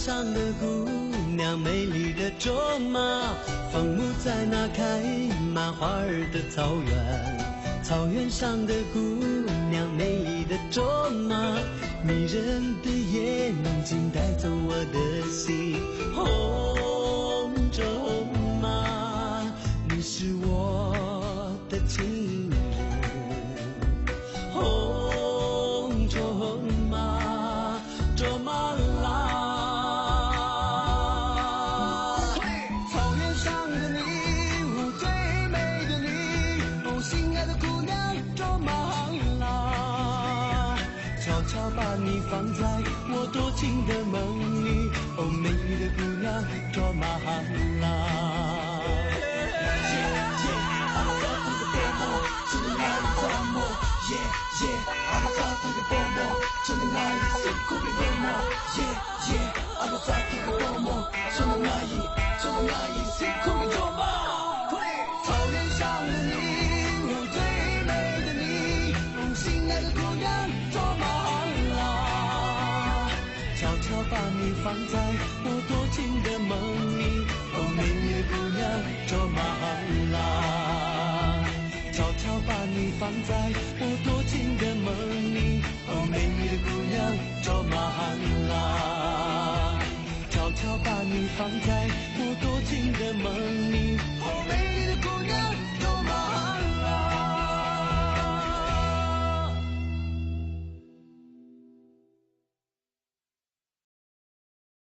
上的姑娘，美丽的卓玛，放牧在那开满花儿的草原。草原上的姑娘，美丽的卓玛，迷人的眼睛带走我的心。红卓玛，你是我的情人。红卓玛，卓玛拉。把你放在我多情的梦里，哦，美丽的姑娘，卓玛哈拉。草原上的你，最美的你，哦，心爱的姑娘，卓玛。把你放在我多情的梦里，哦，美丽的姑娘，卓玛哈拉。悄悄把你放在我多情的梦里，哦，美丽的姑娘，卓玛哈拉。悄悄把你放在我多情的梦里，哦，美丽的姑娘。